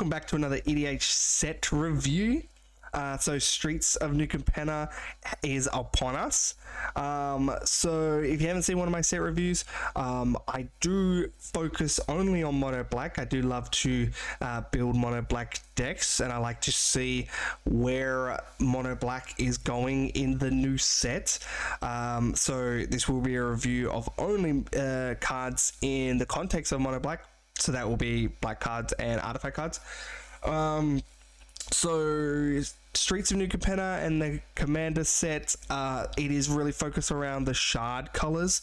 welcome back to another EDH set review. So Streets of New Capenna is upon us. So if you haven't seen one of my set reviews, I do focus only on mono black. I do love to build mono black decks, and I like to see where mono black is going in the new set. So this will be a review of only cards in the context of mono black. So that will be black cards and artifact cards. So Streets of New Capenna and the Commander set, it is really focused around the shard colors.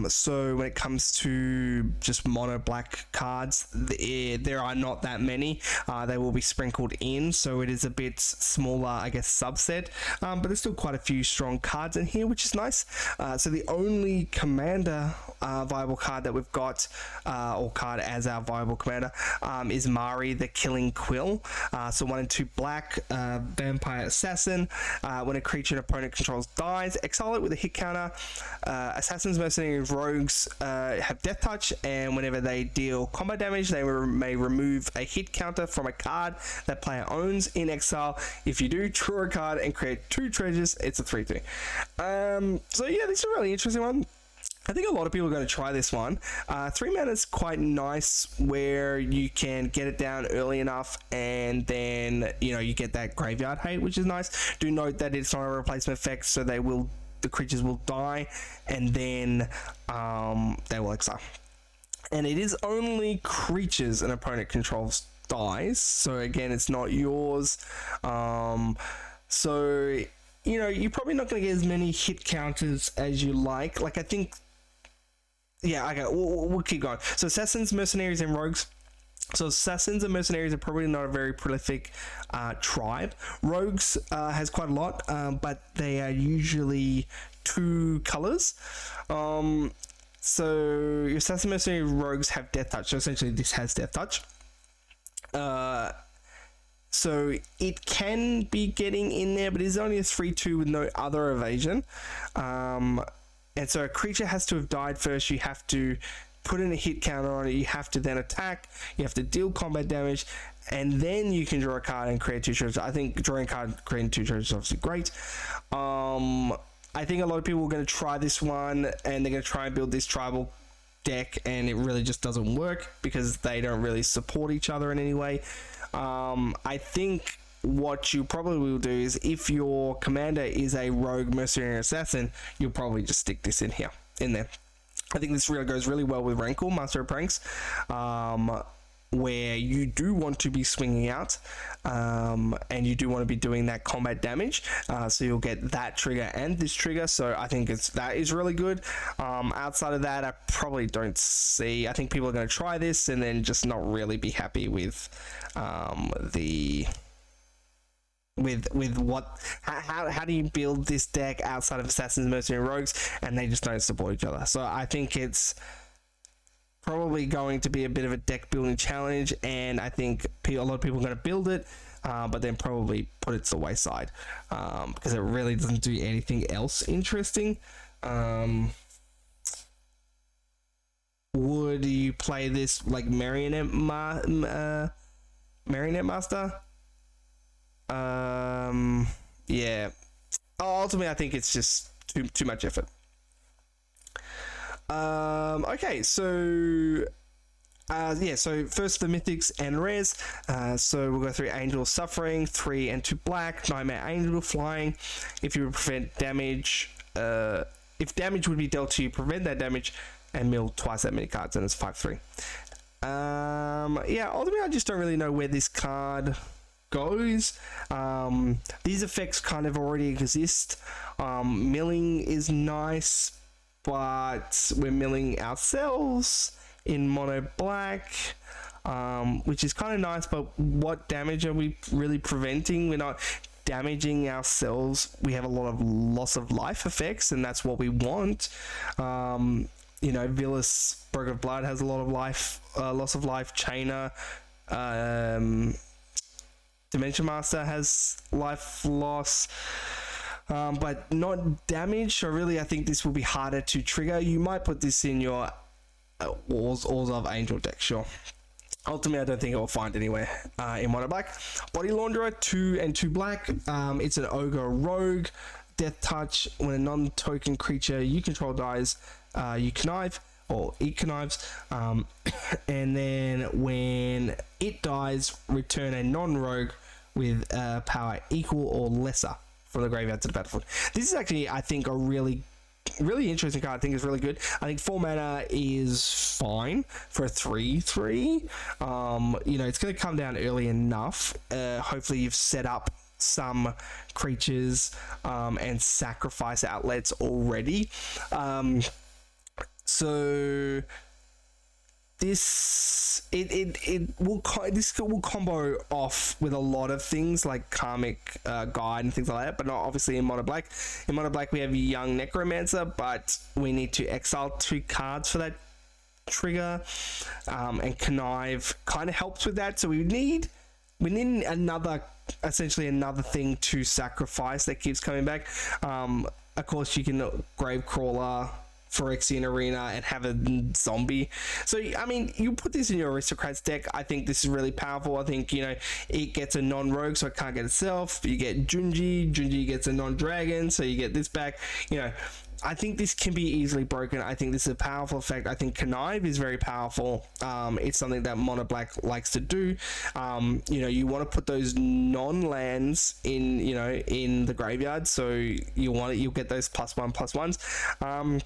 So when it comes to just mono black cards, there are not that many. They will be sprinkled in, so it is a bit smaller, I guess, subset. But there's still quite a few strong cards in here, which is nice. So the only Commander viable card that we've got, or card as our viable Commander, is Mari, the Killing Quill. So 1 and 2 black, Vampire Assassin. When a creature an opponent controls dies, exile it with a hit counter. Assassins, Mercenaries, Rogues have Death Touch, and whenever they deal combat damage, they may remove a hit counter from a card that player owns in exile. If you do, draw a card and create 2 treasures. It's a 3/2. So yeah, this is a really interesting one. I think a lot of people are going to try this one. 3 mana is quite nice, where you can get it down early enough, and then you get that graveyard hate, which is nice. Do note that it's not a replacement effect, so the creatures will die, and then they will exile. And it is only creatures an opponent controls dies. So again, it's not yours. So you're probably not going to get as many hit counters as you like. Like, I think. Yeah, okay, we'll keep going. So Assassins, Mercenaries, and Rogues. So Assassins and Mercenaries are probably not a very prolific tribe. Rogues has quite a lot, but they are usually 2 colors. So your Assassin, Mercenary, Rogues have Death Touch. So essentially this has Death Touch. So it can be getting in there, but it's only a 3/2 with no other evasion. And so a creature has to have died first. You have to put in a hit counter on it. You have to then attack. You have to deal combat damage, and then you can draw a card and create 2 treasures. I think drawing a card, creating 2 treasures is obviously great. I think a lot of people are going to try this one, and they're going to try and build this tribal deck, and it really just doesn't work because they don't really support each other in any way. I think what you probably will do is, if your commander is a rogue, mercenary, assassin, you'll probably just stick this in there. I think this really goes really well with Rankle, Master of Pranks, where you do want to be swinging out, and you do want to be doing that combat damage, so you'll get that trigger and this trigger. So I think that is really good. Outside of that, I probably don't see. I think people are going to try this and then just not really be happy with how do you build this deck outside of Assassins, Mercenary, Rogues, and they just don't support each other. So I think it's probably going to be a bit of a deck building challenge, and I think a lot of people are going to build it, but then probably put it to the wayside, because it really doesn't do anything else interesting. Would you play this like Marionette Master? Yeah. Ultimately, I think it's just too much effort. Okay, so so first the mythics and rares. So we'll go through Angel of Suffering, 3 and 2 black, Nightmare Angel, flying. If you prevent damage, if damage would be dealt to you, prevent that damage and mill twice that many cards, and it's 5/3. Yeah, ultimately I just don't really know where this card goes. These effects kind of already exist. Milling is nice, but we're milling ourselves in mono black, which is kind of nice, but what damage are we really preventing? We're not damaging ourselves. We have a lot of loss of life effects, and that's what we want. Villas, Broker of Blood has a lot of life, loss of life. Chainer, Dimension Master has life loss, but not damage. So really, I think this will be harder to trigger. You might put this in your Walls of Angel deck, sure. Ultimately, I don't think it will find anywhere in mono black. Body Launderer, 2 and 2 black. It's an ogre rogue. Death touch. When a non-token creature you control dies, you connive or it connives. And then when it dies, return a non-rogue with power equal or lesser from the graveyard to the battlefield. This is actually, I think, a really interesting card. I think it's really good. I think 4 mana is fine for a 3/3. You know, it's going to come down early enough. Hopefully you've set up some creatures and sacrifice outlets already. So this will combo off with a lot of things like Karmic Guide and things like that, but not obviously in mono black. In mono black we have Young Necromancer, but we need to exile 2 cards for that trigger, and Connive kind of helps with that. So we need essentially another thing to sacrifice that keeps coming back. Of course you can Gravecrawler, Phyrexian Arena, and have a zombie. So I mean, you put this in your Aristocrats deck. I think this is really powerful. I think, you know, it gets a non-rogue, so it can't get itself. You get Junji gets a non-dragon, so you get this back. You know, I think this can be easily broken. I think this is a powerful effect. I think Connive is very powerful. It's something that mono black likes to do. You know, you want to put those non-lands in, you know, in the graveyard, so you'll get those +1/+1s.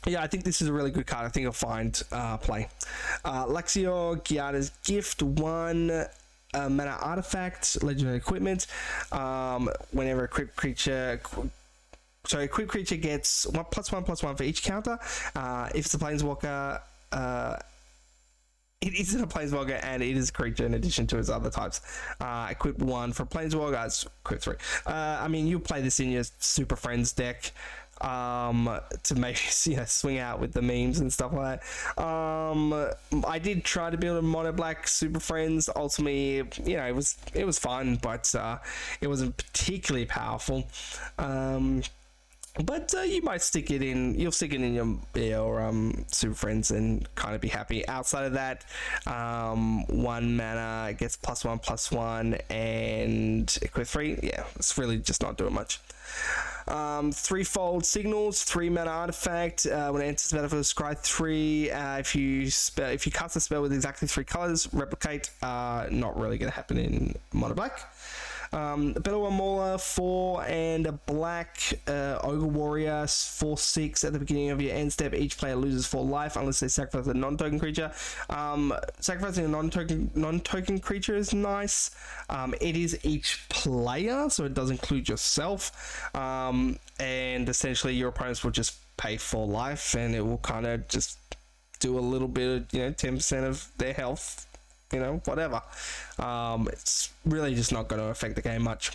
Yeah, I think this is a really good card. I think it'll find play. Luxio, Giada's Gift, 1 mana artifact, legendary equipment. Whenever a quick creature gets +1/+1 for each counter. If it's a planeswalker, it isn't a planeswalker and it is a creature in addition to its other types. Equip 1 for planeswalker, it's equip 3. I mean, you play this in your Super Friends deck to maybe, you know, swing out with the memes and stuff like that. I did try to build a mono black Super Friends. Ultimately, you know, it was fun, but it wasn't particularly powerful. But you might stick it in. You'll stick it in your Super Friends and kind of be happy. Outside of that, 1 mana gets +1/+1 and equip 3. Yeah, it's really just not doing much. Threefold Signals, 3 mana artifact. When it enters the battlefield, scry 3. If you cast a spell with exactly 3 colors, replicate. Not really going to happen in mono black. Battle Mauler, 4 and a black. Ogre Warrior, 4/6. At the beginning of your end step, each player loses 4 life unless they sacrifice a non-token creature. Sacrificing a non-token creature is nice. It is each player, so it does include yourself. And essentially your opponents will just pay 4 life, and it will kind of just do a little bit of, you know, 10% of their health. You know, whatever. It's really just not going to affect the game much.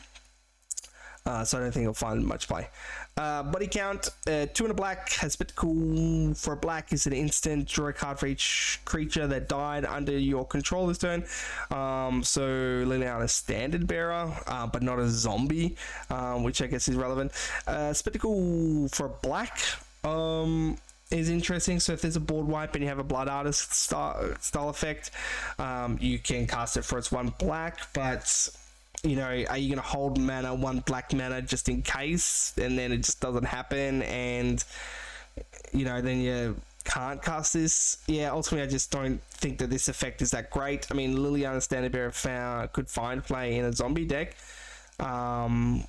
So I don't think it'll find much play. Body count, 2 and a black. Has Spectacle for a black. Is an instant. Draw a card for each creature that died under your control this turn. So letting out a standard bearer, but not a zombie, which I guess is relevant. Spectacle for a black. Is interesting. So if there's a board wipe and you have a Blood Artist style effect, you can cast it for its 1 black, but, you know, are you going to hold mana, 1 black mana just in case, and then it just doesn't happen, and, you know, then you can't cast this? Yeah, ultimately I just don't think that this effect is that great. I mean, Liliana Standard Bearer could find play in a zombie deck, but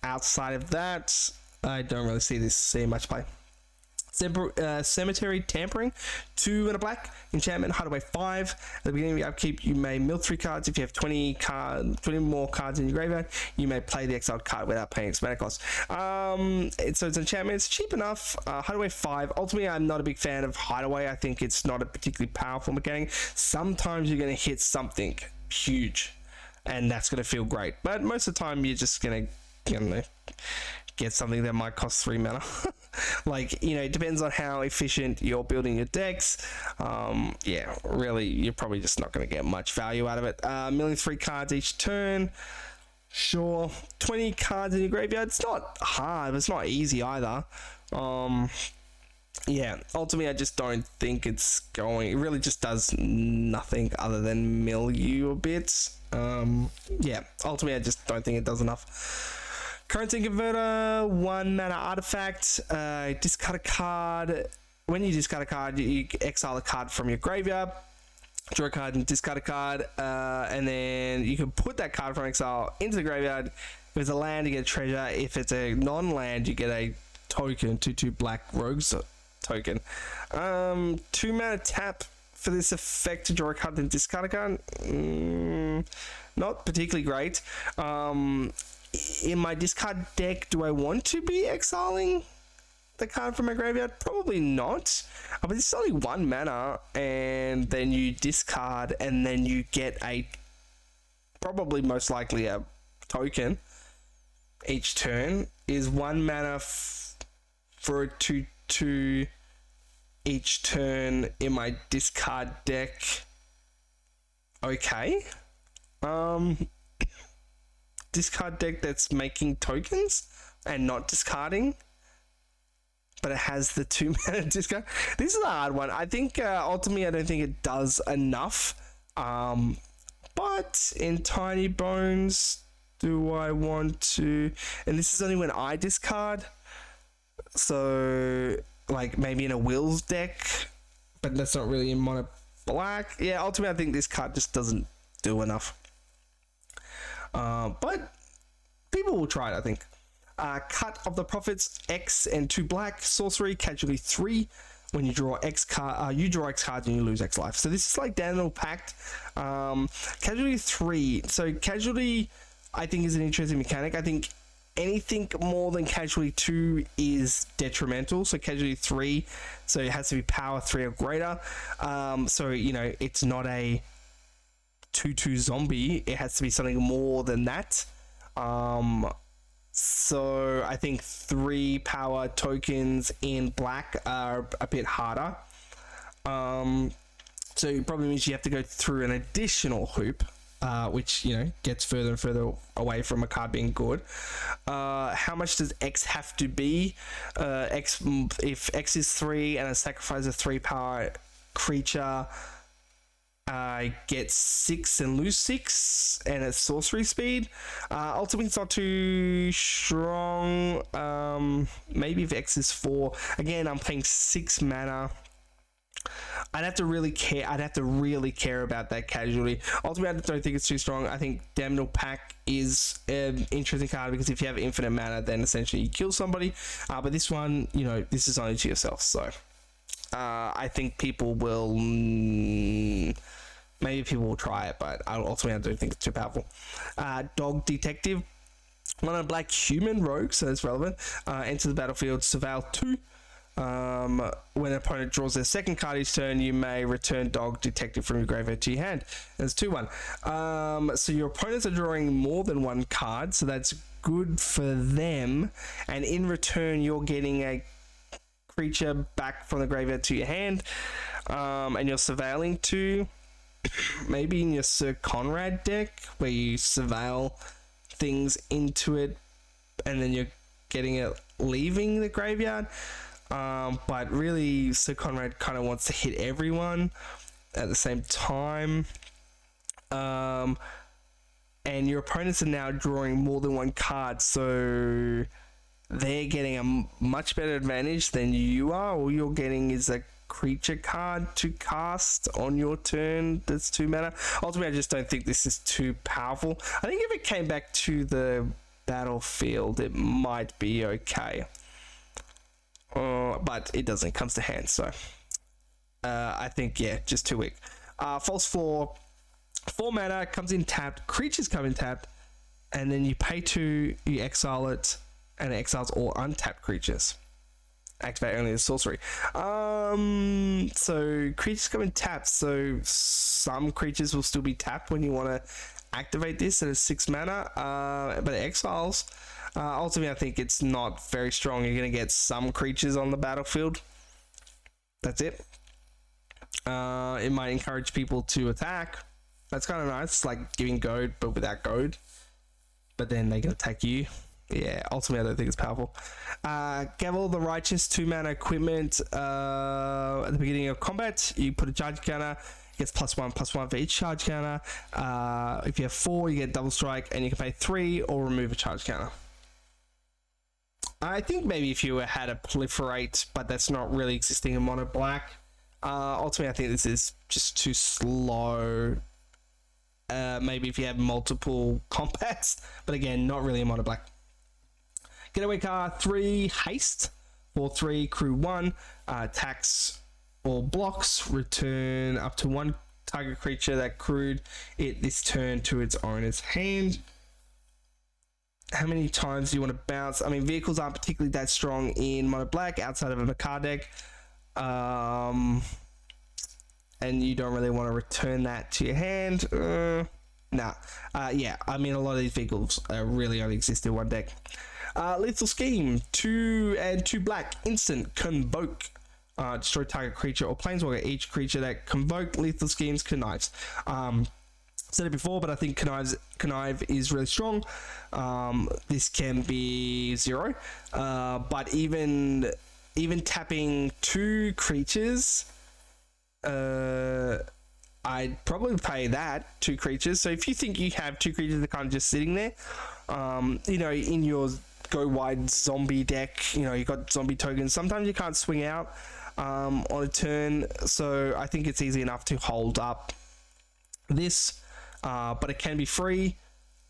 outside of that, I don't really see much play. Cemetery Tampering, 2 and a black. Enchantment, Hideaway 5. At the beginning of your upkeep, you may mill 3 cards. If you have 20 more cards in your graveyard, you may play the exiled card without paying its mana cost. So it's enchantment. It's cheap enough. Hideaway 5. Ultimately, I'm not a big fan of Hideaway. I think it's not a particularly powerful mechanic. Sometimes you're going to hit something huge, and that's going to feel great. But most of the time, you're just going to, you know, get something that might cost 3 mana. Like, you know, it depends on how efficient you're building your decks. Yeah, really, you're probably just not going to get much value out of it. Milling 3 cards each turn. Sure. 20 cards in your graveyard. It's not hard, but it's not easy either. yeah, ultimately, I just don't think it's going. It really just does nothing other than mill you a bit. Yeah, ultimately, I just don't think it does enough. Currency converter, 1 mana artifact. Discard a card. When you discard a card, you exile a card from your graveyard. Draw a card and discard a card, and then you can put that card from exile into the graveyard. If it's a land, you get a treasure. If it's a non-land, you get a token, 2/2 black rogues token. 2 mana tap for this effect to draw a card and discard a card. Not particularly great. In my discard deck, do I want to be exiling the card from my graveyard? Probably not. But it's only 1 mana, and then you discard, and then you get a probably most likely a token each turn. Is 1 mana for a 2/2 each turn in my discard deck okay? Discard deck that's making tokens and not discarding, but it has the 2 mana discard. This is a hard one. I think ultimately I don't think it does enough. But in Tiny Bones, do I want to? And this is only when I discard. So like maybe in a Will's deck, but that's not really in mono black. Yeah, ultimately I think this card just doesn't do enough. But people will try it, I think. Cut of the Prophets, X and 2 black, sorcery, casualty 3. When you draw X card, you draw X cards and you lose X life. So this is like Daniel Pact. Casualty 3. So casualty, I think, is an interesting mechanic. I think anything more than casualty 2 is detrimental. So casualty 3, so it has to be power 3 or greater. So you know it's not a 2/2 zombie. It has to be something more than that. So I think 3 power tokens in black are a bit harder. So it probably means you have to go through an additional hoop, which, you know, gets further and further away from a card being good. How much does X have to be? If X is 3 and I sacrifice a 3 power creature, I get 6 and lose 6, and it's sorcery speed. Ultimately, it's not too strong. Maybe if X is 4, again, I'm paying 6 mana. I'd have to really care. I'd have to really care about that casualty. Ultimately, I don't think it's too strong. I think Damnal Pack is an interesting card because if you have infinite mana, then essentially you kill somebody. But this one, you know, this is only to yourself, so. I think people will. Maybe people will try it, but ultimately I don't think it's too powerful. Dog Detective, 1 on black human rogue, so it's relevant. Enter the battlefield, surveil 2. When an opponent draws their second card each turn, you may return Dog Detective from your graveyard to your hand. And it's 2/1. So your opponents are drawing more than 1 card, so that's good for them. And in return, you're getting a creature back from the graveyard to your hand, and you're surveilling 2. Maybe in your Sir Conrad deck where you surveil things into it and then you're getting it leaving the graveyard, but really Sir Conrad kind of wants to hit everyone at the same time, and your opponents are now drawing more than 1 card, so they're getting a much better advantage than you are. All you're getting is a creature card to cast on your turn that's 2 mana. Ultimately, I just don't think this is too powerful. I think if it came back to the battlefield, it might be okay. But it doesn't. It comes to hand, so I think, yeah, just too weak. False 4 mana, comes in tapped. Creatures come in tapped, and then you pay 2, you exile it, and it exiles all untapped creatures. Activate only the sorcery. So creatures come in tapped, so some creatures will still be tapped when you want to activate this at a 6 mana, but it exiles. Ultimately, I think it's not very strong. You're going to get some creatures on the battlefield. That's it. It might encourage people to attack. That's kind of nice, like giving goad, but without goad. But then they can attack you. Yeah, ultimately I don't think it's powerful. Gavel the Righteous, 2-mana equipment. At the beginning of combat, you put a charge counter. It gets +1/+1 for each charge counter. If you have 4, you get double strike, and you can pay 3 or remove a charge counter. I think maybe if you had a proliferate, but that's not really existing in mono black. Ultimately, I think this is just too slow. Maybe if you have multiple combats, but again, not really in mono black. Getaway card, 3 haste, 4/3 crew 1, attacks or blocks, return up to 1 target creature that crewed it this turn to its owner's hand. How many times do you want to bounce? I mean, vehicles aren't particularly that strong in mono black outside of a card deck. And you don't really want to return that to your hand. Yeah, I mean, a lot of these vehicles really only exist in one deck. Lethal Scheme, 2 and 2 black, instant, convoke. Destroy target creature or planeswalker. Each creature that convoke Lethal Schemes connives. Said it before, but I think connive is really strong. This can be 0, but even tapping 2 creatures, I'd probably pay that 2 creatures. So if you think you have 2 creatures that are kind of just sitting there, you know, in your go wide zombie deck, you know, you got zombie tokens. Sometimes you can't swing out on a turn, so I think it's easy enough to hold up this, but it can be free.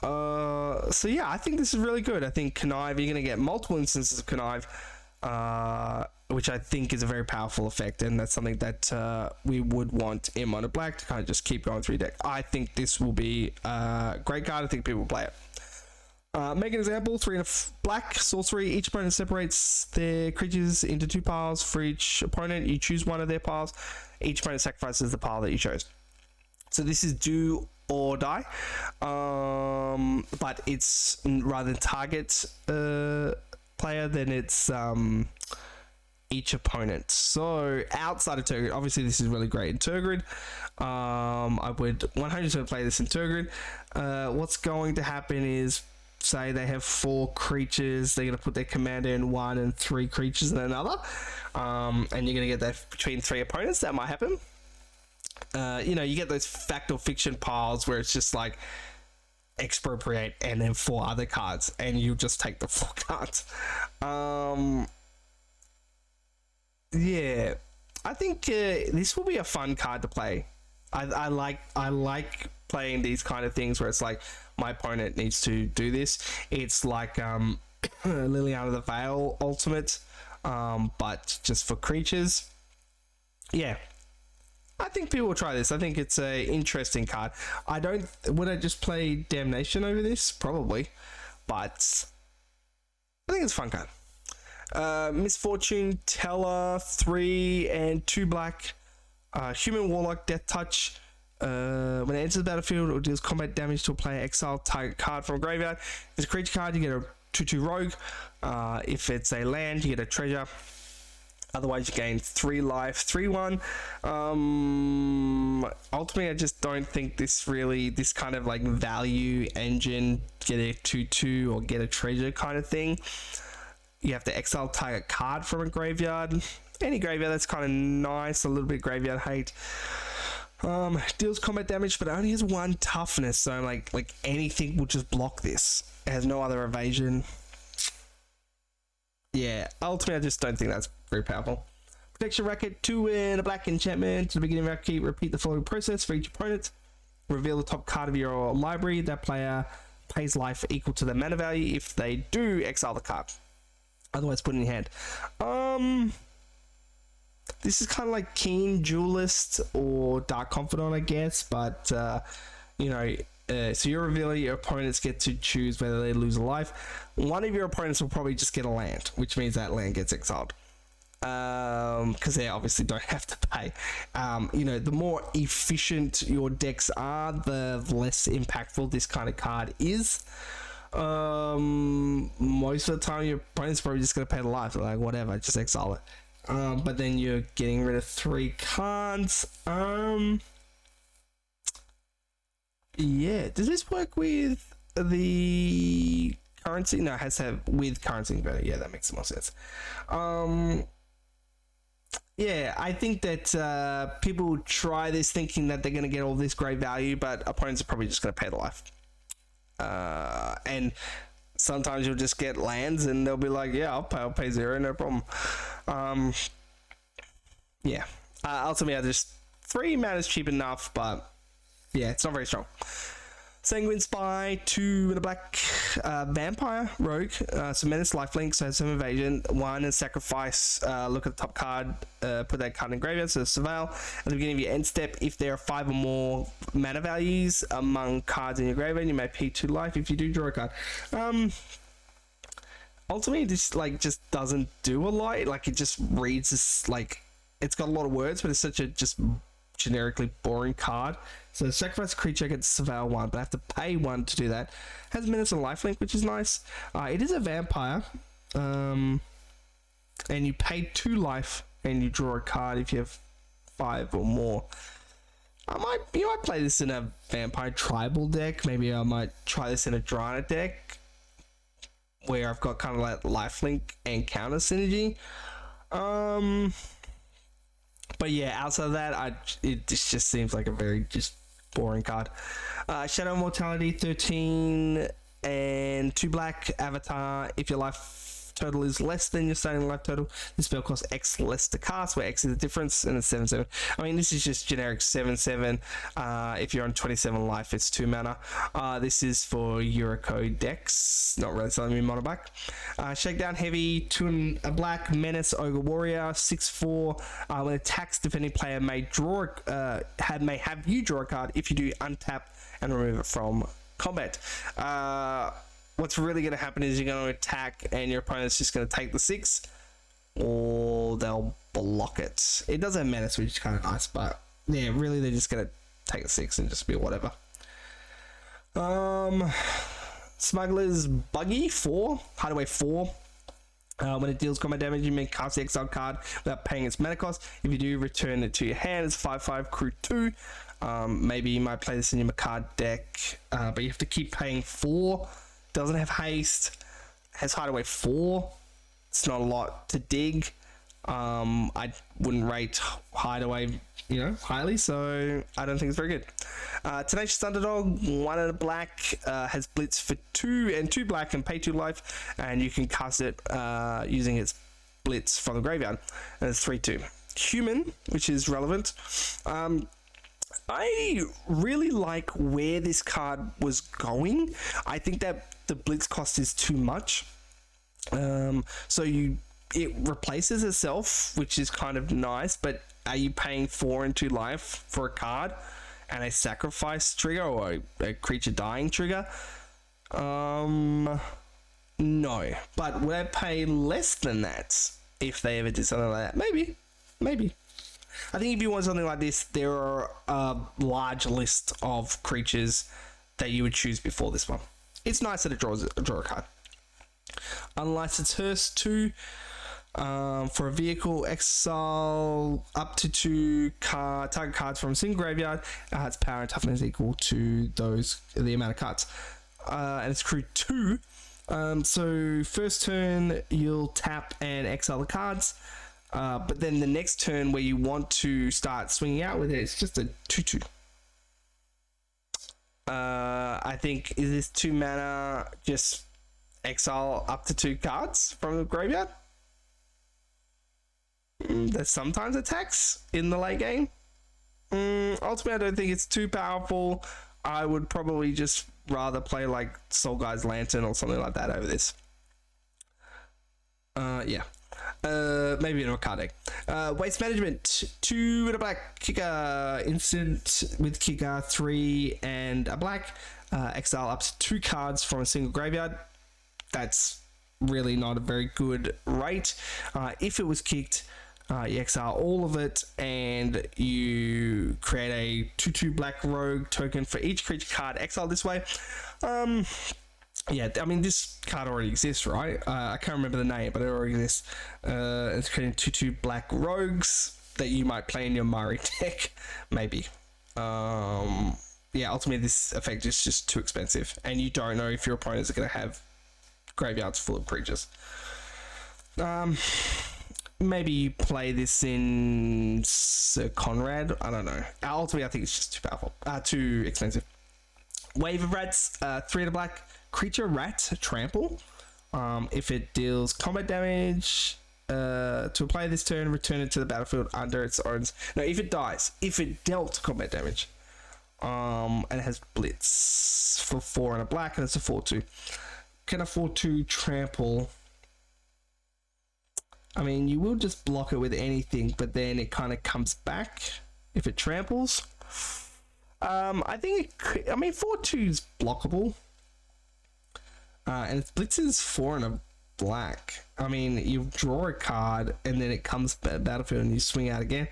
So yeah, I think this is really good. I think connive, you're going to get multiple instances of connive, which I think is a very powerful effect, and that's something that we would want in mono black to kind of just keep going through your deck. I think this will be a great card. I think people will play it. Make an example, 3 and a black sorcery. Each opponent separates their creatures into 2 piles. For each opponent, you choose one of their piles. Each opponent sacrifices the pile that you chose. So this is do or die, but it's rather than target player, then it's each opponent. So outside of Turgid, obviously this is really great in Turgid. I would 100% play this in Turgid. What's going to happen is, say they have 4 creatures, they're going to put their commander in one and 3 creatures in another, and you're going to get that between 3 opponents. That might happen. You know, you get those fact or fiction piles where it's just like expropriate and then 4 other cards, and you just take the 4 cards. Yeah, I think this will be a fun card to play. I like playing these kind of things where it's like my opponent needs to do this. It's like Liliana the Veil Ultimate, but just for creatures. Yeah, I think people will try this. I think it's a interesting card. Would I just play Damnation over this? Probably, but I think it's a fun card. Misfortune Teller, 3 and 2 black, human warlock, death touch. When it enters the battlefield, it deals combat damage to a player. Exile target card from a graveyard. If it's a creature card, you get a 2/2 rogue. If it's a land, you get a treasure. Otherwise, you gain 3 life, 3/1. Ultimately, I just don't think this kind of like value engine, get a 2/2 or get a treasure kind of thing. You have to exile target card from a graveyard. Any graveyard, that's kind of nice. A little bit of graveyard hate. Deals combat damage, but it only has 1 toughness, so like anything will just block this. It has no other evasion. Yeah, ultimately I just don't think that's very powerful. Protection Racket, 2 and a black enchantment. To the beginning of our keep, repeat the following process for each opponent. Reveal the top card of your library. That player pays life equal to the mana value. If they do, exile the card. Otherwise, put it in your hand. This is kind of like Keen Duelist or Dark Confidant, I guess, but you know, so you reveal it, your opponents get to choose whether they lose a life. One of your opponents will probably just get a land, which means that land gets exiled, because they obviously don't have to pay. You know, the more efficient your decks are, the less impactful this kind of card is. Most of the time your opponent's probably just going to pay the life. They're like, whatever, just exile it. But then you're getting rid of 3 cards. Yeah, does this work with the currency. No, it has to have with currency converter. Yeah, that makes more sense. Yeah, I think that people try this thinking that they're going to get all this great value, but opponents are probably just going to pay the life. And sometimes you'll just get lands and they'll be like, yeah, I'll pay 0, no problem. Yeah. Ultimately, I just 3 mana is cheap enough, but yeah, it's not very strong. Sanguine Spy, 2 and a black vampire rogue. So menace lifelink, so has some evasion. 1 and sacrifice. Look at the top card. Put that card in graveyard. So surveil. At the beginning of your end step, if there are 5 or more mana values among cards in your graveyard, you may pay 2 life. If you do, draw a card. Ultimately, this like just doesn't do a lot. Like it just reads this like it's got a lot of words, but it's such a just generically boring card. So sacrifice a creature against surveil 1, but I have to pay 1 to do that. Has menace and lifelink, which is nice. It is a vampire, and you pay 2 life and you draw a card if you have 5 or more. You might play this in a vampire tribal deck. Maybe I might try this in a Drana deck where I've got kind of like lifelink and counter synergy. But yeah, outside of that, it just seems like a very just boring card. Shadow Mortality, 13 and 2 black avatar. If your life total is less than your starting life total, this spell costs X less to cast, where X is the difference, and it's 7/7. I mean, this is just generic 7/7. If you're on 27 life, it's 2 mana. This is for Eurocode decks, not really selling me mono black. Shakedown Heavy, 2 and a black, Menace Ogre Warrior, 6/4. When attacks, defending player may have you draw a card. If you do, untap and remove it from combat. What's really going to happen is you're going to attack and your opponent's just going to take the 6, or they'll block it. It does have menace, which is kind of nice, but yeah, really they're just going to take the 6 and just be whatever. Smuggler's Buggy, 4, Hideaway 4. When it deals combat damage, you may cast the exiled card without paying its mana cost. If you do, return it to your hand. It's 5/5 crew 2. Maybe you might play this in your card deck, but you have to keep paying 4. Doesn't have haste, has Hideaway 4. It's not a lot to dig. I wouldn't rate Hideaway, highly, so I don't think it's very good. Tenacious Underdog, 1 and a black, has Blitz for 2 and 2 black and pay 2 life, and you can cast it using its Blitz from the graveyard, and it's 3/2. Human, which is relevant. I really like where this card was going. I think that the Blitz cost is too much. So it replaces itself, which is kind of nice, but are you paying 4 and 2 life for a card and a sacrifice trigger or a creature dying trigger? No. But would I pay less than that if they ever did something like that? Maybe. I think if you want something like this, there are a large list of creatures that you would choose before this one. It's nice that it draws a card. Unlicensed Hearse, 2. For a vehicle, exile up to 2 target cards from a single graveyard. Its power and toughness equal to the amount of cards. And it's crew 2. So first turn, you'll tap and exile the cards. But then the next turn where you want to start swinging out with it, it's just a 2/2. I think, is this 2 mana just exile up to 2 cards from the graveyard? That sometimes attacks in the late game. Ultimately, I don't think it's too powerful. I would probably just rather play like Soul Guy's Lantern or something like that over this. Yeah. Maybe in a card deck. Waste Management, 2 and a black, kicker, instant with kicker, 3 and a black, exile up to 2 cards from a single graveyard. That's really not a very good rate. If it was kicked, you exile all of it and you create a 2/2 black rogue token for each creature card exiled this way. Yeah, I mean, this card already exists, right? I can't remember the name, but it already exists. It's creating 2/2 black rogues that you might play in your Mari deck, maybe. Yeah, ultimately, this effect is just too expensive, and you don't know if your opponents are going to have graveyards full of creatures. Maybe you play this in Sir Conrad. I don't know. Ultimately, I think it's just too powerful. Too expensive. Wave of Rats. 3 and a black. Creature rat trample. If it deals combat damage to a player this turn, return it to the battlefield under its own. No, if it dies. If it dealt combat damage. And it has Blitz for 4 and a black, and it's a 4/2. Can afford to trample. I mean, you will just block it with anything, but then it kind of comes back if it tramples. I think it could, I mean, 4/2 is blockable. And its Blitz is 4 and a black. I mean, you draw a card and then it comes battlefield and you swing out again.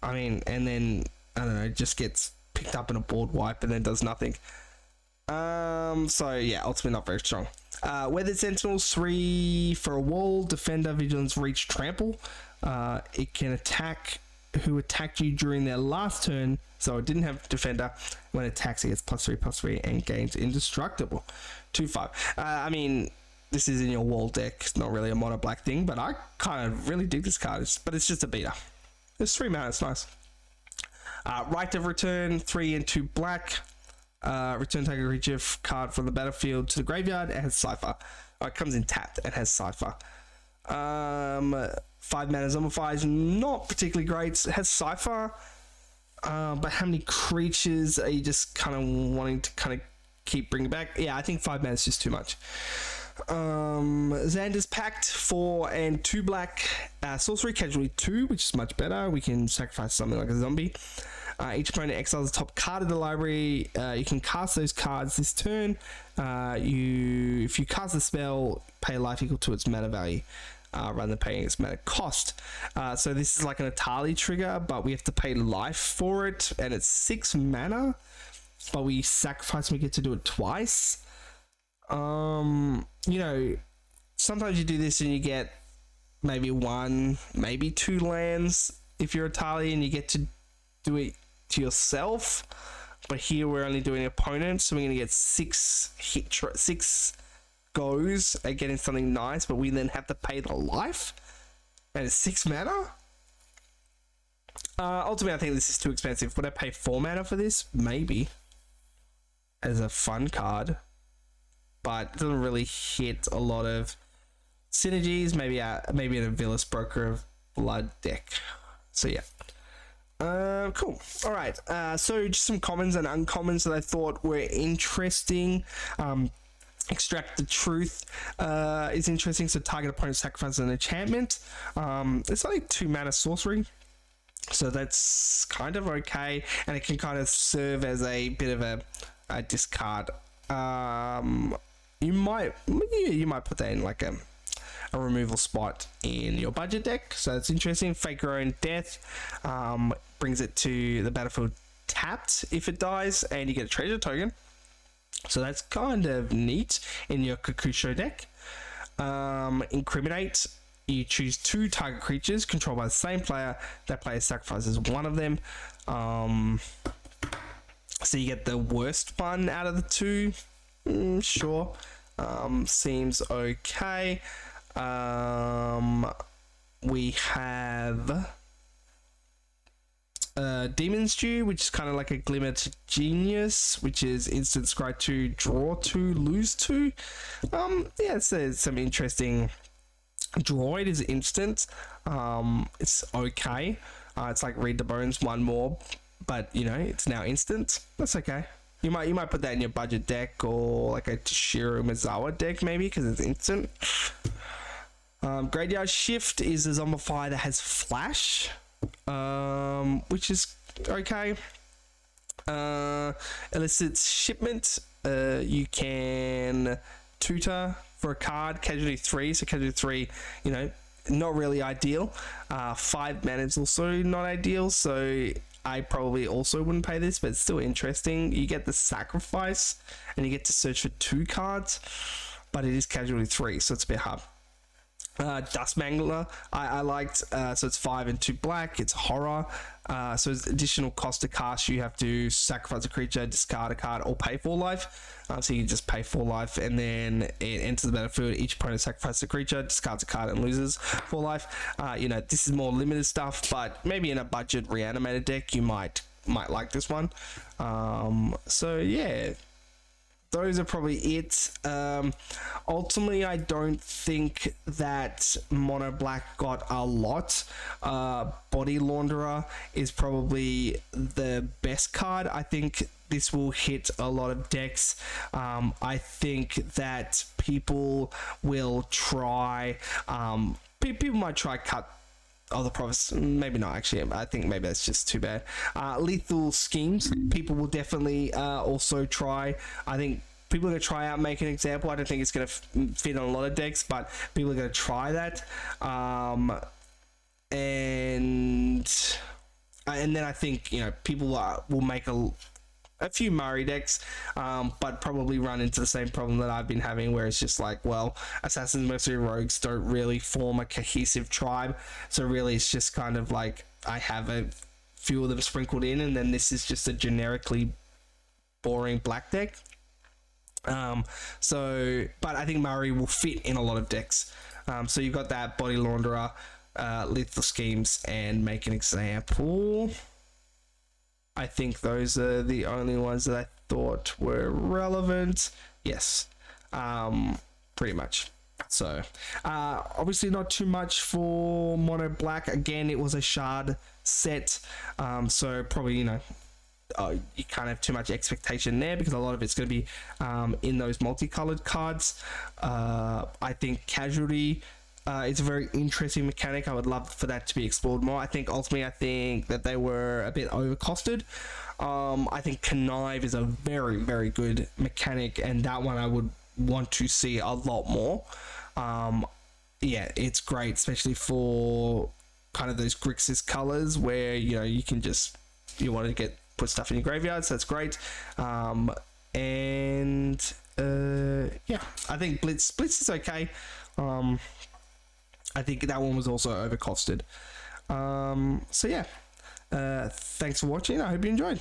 I mean, and then, I don't know, it just gets picked up in a board wipe and then does nothing. So yeah, ultimately not very strong. Weathered Sentinels, 3 for a wall, Defender, Vigilance, Reach, Trample. It can attack who attacked you during their last turn, so it didn't have Defender. When it attacks, it gets +3/+3 and gains Indestructible. 2/5. I mean, this is in your wall deck. It's not really a mono black thing, but I kind of really dig this card. But it's just a beater. It's 3 mana, it's nice. Right of Return, 3 and 2 black. Return target creature card from the battlefield to the graveyard. It has Cypher. It comes in tapped. It has Cypher. 5 mana Zombify is not particularly great. It has Cypher. But how many creatures are you just kind of wanting to kind of keep bringing back? Yeah, I think 5 mana is just too much. Xander's Pact, 4 and 2 black. Sorcery Casualty 2, which is much better. We can sacrifice something like a zombie. Each opponent exiles the top card of the library. You can cast those cards this turn. If you cast the spell, pay a life equal to its mana value, rather than paying its mana cost. So this is like an Atali trigger, but we have to pay life for it, and it's 6 mana, but we sacrifice and we get to do it twice. You know, sometimes you do this and you get maybe 1, maybe 2 lands if you're Atali, and you get to do it to yourself. But here we're only doing opponents, so we're going to get 6 goes at getting something nice, but we then have to pay the life, and it's 6 mana. Ultimately, I think this is too expensive. Would I pay 4 mana for this? Maybe, as a fun card, but it doesn't really hit a lot of synergies. Maybe in a Villas Broker of Blood deck. So yeah. Cool. All right. So just some commons and uncommons that I thought were interesting. Extract the Truth is interesting. So target opponent sacrifices an enchantment. It's only 2 mana sorcery, so that's kind of okay, and it can kind of serve as a bit of a discard. You might put that in like a removal spot in your budget deck, so it's interesting. Fake Your Own Death brings it to the battlefield tapped if it dies, and you get a treasure token, so that's kind of neat in your Kakusho deck. Incriminate, you choose 2 target creatures controlled by the same player. That player sacrifices one of them, so you get the worst one out of the 2. Sure. Seems okay. We have Demon's Due, which is kind of like a Glimmer to Genius, which is instant scry 2, draw 2, lose 2. Yeah, it's some interesting. Draw it is instant. It's okay. It's like Read the Bones, 1 more, but you know, it's now instant. That's okay. You might put that in your budget deck, or like a Toshiro Mizawa deck maybe, because it's instant. Graveyard Shift is a Zombify that has Flash, which is okay. Elicits Shipment. You can tutor for a card. Casualty 3, so Casualty 3, you know, not really ideal. 5 mana is also not ideal, so I probably also wouldn't pay this, but it's still interesting. You get the sacrifice, and you get to search for 2 cards, but it is Casualty 3, so it's a bit hard. Dust Mangler I liked, so it's 5 and 2 black, it's horror, so it's additional cost to cast. You have to sacrifice a creature, discard a card, or pay 4 life. So you just pay 4 life, and then it enters the battlefield. Each opponent sacrifices a creature, discards a card, and loses 4 life. You know, this is more limited stuff, but maybe in a budget reanimated deck you might like this one. So yeah, those are probably it. Ultimately, I don't think that Mono Black got a lot. Body Launderer is probably the best card. I think this will hit a lot of decks. I think that people will try. People might try cut the Prophets, maybe not actually. I think maybe that's just too bad. Lethal Schemes, people will definitely also try. I think people are going to try out Make an Example. I don't think it's going to fit on a lot of decks, but people are going to try that. And then I think, you know, people will make a few Murray decks, but probably run into the same problem that I've been having, where it's just like, well, Assassins, Mercenary, Rogues don't really form a cohesive tribe, so really it's just kind of like I have a few of them sprinkled in, and then this is just a generically boring black deck. But I think Murray will fit in a lot of decks. So you've got that Body Launderer, Lethal Schemes, and Make an Example. I think those are the only ones that I thought were relevant. Yes, pretty much. So, obviously not too much for Mono Black. Again, it was a shard set, so probably, you know, you can't have too much expectation there, because a lot of it's going to be in those multicolored cards. I think Casualty it's a very interesting mechanic. I would love for that to be explored more. I think ultimately, that they were a bit overcosted. I think Connive is a very, very good mechanic, and that one I would want to see a lot more. Yeah, it's great, especially for kind of those Grixis colors where, you know, you can just, you want to put stuff in your graveyard, so that's great. Yeah, I think Blitz is okay. I think that one was also overcosted. So yeah, thanks for watching. I hope you enjoyed.